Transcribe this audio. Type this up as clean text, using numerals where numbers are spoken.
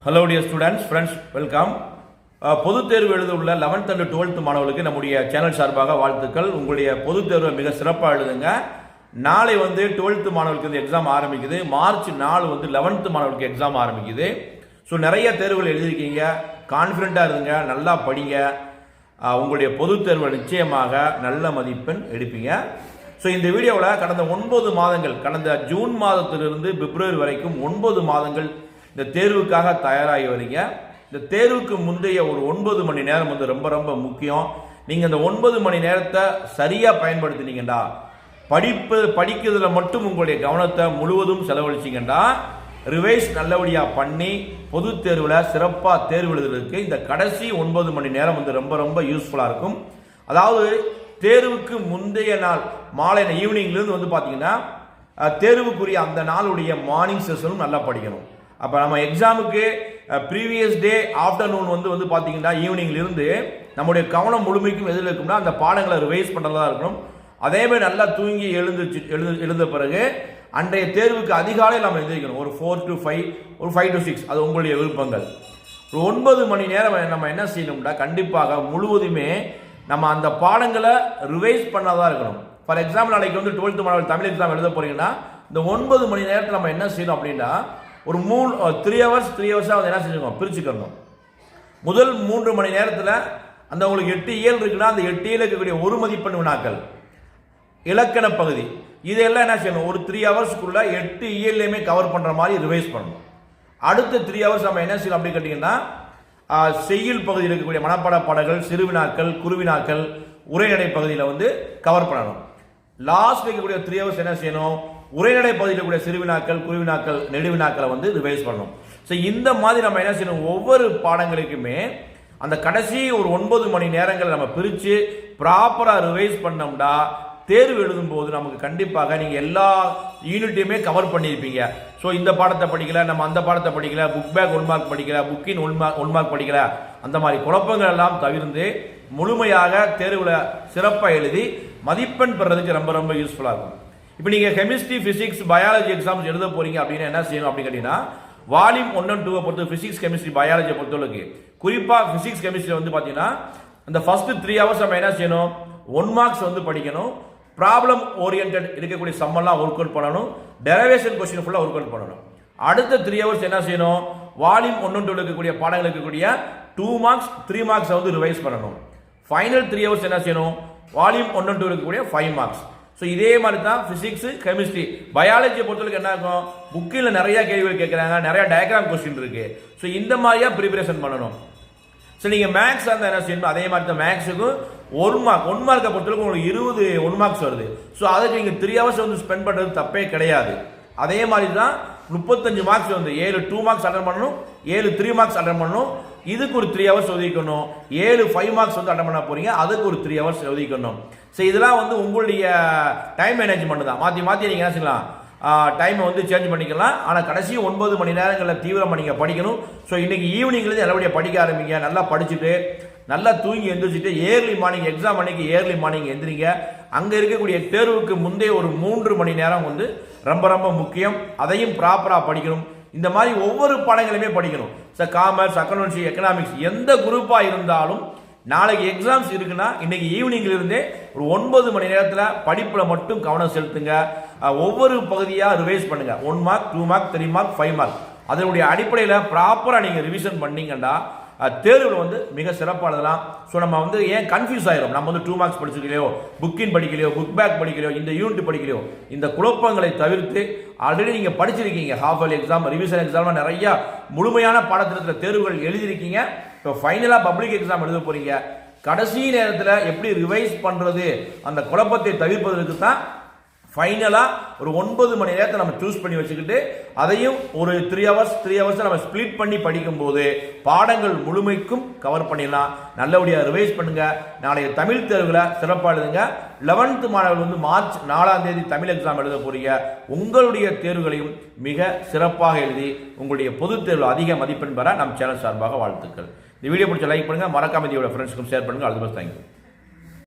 Hello dear students, friends, welcome. பொதுத் தேர்வு எழுத உள்ள 11th and 12th மாணவர்களுக்கு நம்முடைய சேனல் சார்பாக வாழ்த்துக்கள். உங்களுடைய பொதுத் தேர்வை மிக சிறப்பாக எழுதுங்க. நாளை 12th மாணவர்களுக்கு இந்த எக்ஸாம் ஆரம்பிக்குது. மார்ச் 4 11th மாணவர்களுக்கு எக்ஸாம் ஆரம்பிக்குது. ஸோ நிறைய தேர்வுகள் எழுதியிருக்கீங்க. கான்ஃபிடென்ட்டாக இருங்க, நல்லா படிங்க. உங்களுடைய பொதுத் தேர்வை நிச்சயமாக நல்ல மதிப்பெண் எடுப்பீங்க. ஸோ இந்த வீடியோவில் கடந்த 9 மாதங்கள், கடந்த ஜூன் மாதத்திலிருந்து பிப்ரவரி வரைக்கும் 9 மாதங்கள் இந்த தேர்வுக்காக தயாராகி வரீங்க. இந்த தேர்வுக்கு முந்தைய ஒரு 9 மணி நேரம் ரொம்ப ரொம்ப முக்கியம். நீங்கள் இந்த 9 மணி நேரத்தை சரியாக பயன்படுத்தினீங்கண்டா, படிக்கிறதுல மட்டும் உங்களுடைய கவனத்தை முழுவதும் செலவழிச்சிங்கண்டா, ரிவைஸ் நல்லபடியாக பண்ணி பொது தேர்வில் சிறப்பாக தேர்வு எழுதுறதுக்கு இந்த கடைசி 9 மணி நேரம் ரொம்ப ரொம்ப யூஸ்ஃபுல்லாக இருக்கும். அதாவது தேர்வுக்கு முந்தைய நாள் மாலை ஈவினிங்லேருந்து பார்த்தீங்கன்னா தேர்வுக்குரிய அந்த நாளுடைய மார்னிங் செஷனும் நல்லா படிக்கணும். அப்போ நம்ம எக்ஸாமுக்கு ப்ரீவியஸ் டே ஆஃப்டர்நூன் பார்த்தீங்கன்னா ஈவினிங்லேருந்து நம்முடைய கவனம் முழுமைக்கும் எதில் இருக்கும்னா அந்த பாடங்களை ரிவைஸ் பண்ணுறதா இருக்கணும். அதேமாதிரி நல்லா தூங்கி எழுந்த பிறகு அன்றைய தேர்வுக்கு அதிகாலையில் நம்ம எழுந்திரிக்கணும். ஒரு 4 to 5, ஒரு 5 to 6, அது உங்களுடைய விருப்பங்கள். ஒரு 9 மணி நேரம் நம்ம என்ன செய்யணும்னா கண்டிப்பாக முழுவதுமே நம்ம அந்த பாடங்களை ரிவைஸ் பண்ணாதான் இருக்கணும். ஃபார் எக்ஸாம்பிள் நாளைக்கு 12th மாணவர்கள் தமிழ் எக்ஸாம் எழுத போறீங்கன்னா இந்த 9 மணி நேரத்தில் நம்ம என்ன செய்யணும் அப்படின்னா ஒரு 3 ஹவர்ஸாக என்ன செஞ்சுக்கணும், பிரிச்சுக்கணும். முதல் 3 மணி நேரத்தில் அந்த உங்களுக்கு 8 இயல் இருக்குன்னா அந்த 8 இயல் இருக்கக்கூடிய ஒரு மதிப்பெண் வினாக்கள், இலக்கண பகுதி, இதெல்லாம் என்ன செய்யணும், ஒரு 3 ஹவர்ஸ்க்குள்ள 8 இயல்லையுமே கவர் பண்ணுற மாதிரி ரிவைஸ் பண்ணணும். அடுத்த 3 ஹவர்ஸ் நம்ம என்ன செய்யணும் அப்படின்னு கேட்டிங்கன்னா செய்யுள் பகுதியில் இருக்கக்கூடிய மனப்பாட பாடல்கள், சிறுவினாக்கள், குறுவினாக்கள், உரைநடை பகுதியில் கவர் பண்ணணும். லாஸ்ட் இருக்கக்கூடிய 3 ஹவர்ஸ் என்ன செய்யணும், உரைநடை பகுதியில் இருக்கக்கூடிய சிறுவினாக்கள், குறுவினாக்கள், நெடுவினாக்களை ரிவைஸ் பண்ணணும். ஸோ இந்த மாதிரி நம்ம என்ன செய்யணும், ஒவ்வொரு பாடங்களுக்குமே அந்த கடைசி ஒரு 9 மணி நேரங்கள் நம்ம பிரித்து ப்ராப்பராக ரிவைஸ் பண்ணோம்னா தேர்வு எழுதும் போது நமக்கு கண்டிப்பாக நீங்கள் எல்லா யூனிட்டையுமே கவர் பண்ணியிருப்பீங்க. ஸோ இந்த பாடத்தை படிக்கல, நம்ம அந்த பாடத்தை படிக்கல, புக் பேக் 1 மார்க் படிக்கல, புக்கின் 1 மார்க் படிக்கல, அந்த மாதிரி குழப்பங்கள் எல்லாம் தவிர்த்து முழுமையாக தேர்வில் சிறப்பாக எழுதி மதிப்பெண் பெறதுக்கு ரொம்ப ரொம்ப யூஸ்ஃபுல்லாக இருக்கும். இப்போ நீங்கள் கெமிஸ்ட்ரி, பிசிக்ஸ், பயாலஜி எக்ஸாம்ஸ் எழுத போறீங்க அப்படின்னா என்ன செய்யணும் அப்படின்னு கேட்டீங்கன்னா வால்யூம் 1 and 2 பொறுத்து பிசிக்ஸ், கெமிஸ்ட்ரி, பயாலஜியை பொறுத்தவரைக்கு குறிப்பாக பிசிக்ஸ், கெமிஸ்ட்ரி பார்த்தீங்கன்னா அந்த ஃபர்ஸ்ட் 3 ஹவர்ஸ் நம்ம என்ன செய்யணும், 1 மார்க்ஸ் படிக்கணும். ப்ராப்ளம் ஓரியன்ட் இருக்கக்கூடிய சம்மெல்லாம் ஒர்க் அவுட் பண்ணணும். டெரிவேஷன் கொஸ்டின் ஃபுல்லாக ஒர்க் அவுட் பண்ணணும். அடுத்த 3 ஹவர்ஸ் என்ன செய்யணும், வால்யூம் 1 and 2 இருக்கக்கூடிய பாடங்கள் இருக்கக்கூடிய 2 மார்க்ஸ், 3 மார்க்ஸ் ரிவைஸ் பண்ணணும். ஃபைனல் 3 ஹவர்ஸ் என்ன செய்யணும், வால்யூம் 1 and 2 இருக்கக்கூடிய 5 மார்க்ஸ். ஸோ இதே மாதிரி தான் பிசிக்ஸ், கெமிஸ்ட்ரி, பயாலஜியை பொறுத்தவரைக்கும் என்ன இருக்கும், புக்கில் நிறைய கேள்விகள் கேட்குறாங்க, நிறைய டயக்ராம் கொஸ்டின் இருக்கு. ஸோ இந்த மாதிரியா ப்ரிப்பரேஷன் பண்ணணும். ஸோ நீங்கள் மேக்ஸ் அந்த என்ன செய்யணும், அதே மாதிரி தான் மேக்ஸுக்கு 1 மார்க்கை பொறுத்தவரைக்கும் உங்களுக்கு 20 1 மார்க்ஸ் வருது. ஸோ அதுக்கு நீங்கள் 3 ஹவர்ஸ் ஸ்பெண்ட் பண்ணுறது தப்பே கிடையாது. அதே மாதிரி தான் 35 மார்க்ஸ் 7 2 மார்க்ஸ் அட்டன் பண்ணணும், 7 3 மார்க்ஸ் அட்டன் பண்ணணும். இதுக்கு ஒரு 3 ஹவர்ஸ் ஒதுக்கணும். 7 5 மார்க்ஸ் அட்டன் பண்ண போறீங்க, அதுக்கு ஒரு 3 ஹவர்ஸ் ஒதுக்கணும். ஸோ இதெல்லாம் உங்களுடைய டைம் மேனேஜ்மெண்ட் தான். மாற்றி நீங்கள் என்ன செய்யலாம், டைமை சேஞ்ச் பண்ணிக்கலாம். ஆனால் கடைசி 9 மணி நேரங்களில் தீவிரமாக நீங்கள் படிக்கணும். ஸோ இன்னைக்கு ஈவினிங்லேருந்து நல்லபடியாக படிக்க ஆரம்பிங்க. நல்லா படிச்சுட்டு நல்லா தூங்கி எந்திரிச்சிட்டு ஏர்லி மார்னிங் எக்ஸாம் அன்னைக்கு ஏர்லி மார்னிங் எந்திரிங்க. அங்கே இருக்கக்கூடிய தேர்வுக்கு முந்தைய ஒரு 3 மணி நேரம் ரொம்ப ரொம்ப முக்கியம். அதையும் ப்ராப்பராக படிக்கணும். இந்த மாதிரி ஒவ்வொரு பாடங்களையுமே படிக்கணும். ஸோ காமர்ஸ், அக்கௌண்டன்சி, எக்கனாமிக்ஸ் எந்த குரூப்பாக இருந்தாலும் நாளைக்கு எக்ஸாம்ஸ் இருக்குன்னா இன்னைக்கு ஈவினிங்ல இருந்தே ஒரு 9 மணி நேரத்தில் படிப்பில் மட்டும் கவனம் செலுத்துங்க. ஒவ்வொரு பகுதியாக ரிவைஸ் பண்ணுங்க. 1 மார்க், 2 மார்க், 3 மார்க், 5 மார்க், அதனுடைய அடிப்படையில் ப்ராப்பராக நீங்கள் ரிவிஷன் பண்ணீங்கன்னா தேர்வில் மிக சிறப்பாக எழுதலாம். ஸோ நம்ம ஏன் கன்ஃபியூஸ் ஆயிரும், நம்ம 2 மார்க்ஸ் படிச்சுக்கலையோ, புக்கின் படிக்கலையோ, புக் பேக் படிக்கலையோ, இந்த யூனிட் படிக்கலையோ, இந்த குழப்பங்களை தவிர்த்து ஆல்ரெடி நீங்கள் படிச்சிருக்கீங்க. Half yearly exam, revision exam நிறைய முழுமையான பாடத்திட்டத்தில் தேர்வுகள் எழுதியிருக்கீங்க. இப்போ ஃபைனலாக பப்ளிக் எக்ஸாம் எழுத போறீங்க. கடைசி நேரத்தில் எப்படி ரிவைஸ் பண்ணுறது, அந்த குழப்பத்தை தவிர்ப்பதற்கு தான் ஃபைனலாக ஒரு 9 மணி நேரத்தை நம்ம சூஸ் பண்ணி வச்சுக்கிட்டு அதையும் ஒரு 3 ஹவர்ஸ் நம்ம ஸ்பிளிட் பண்ணி படிக்கும்போது பாடங்கள் முழுமைக்கும் கவர் பண்ணிடலாம். நல்லபடியாக ரிவைஸ் பண்ணுங்க. நாளைய தமிழ் தேர்வுகளை சிறப்பாக எழுதுங்க. 11th மாணவர்கள் மார்ச் 4ஆம் தேதி தமிழ் எக்ஸாம் எழுத போறீங்க. உங்களுடைய தேர்வுகளையும் மிக சிறப்பாக எழுதி உங்களுடைய பொதுத் தேர்வில் அதிக மதிப்பெண் பெற நம் சேனல் சார்பாக வாழ்த்துக்கள். இந்த வீடியோ பிடிச்ச லைக் பண்ணுங்க, மறக்காம இதோட ஃப்ரெண்ட்ஸ்க்கும் ஷேர் பண்ணுங்க. All the best. தேங்க்யூ.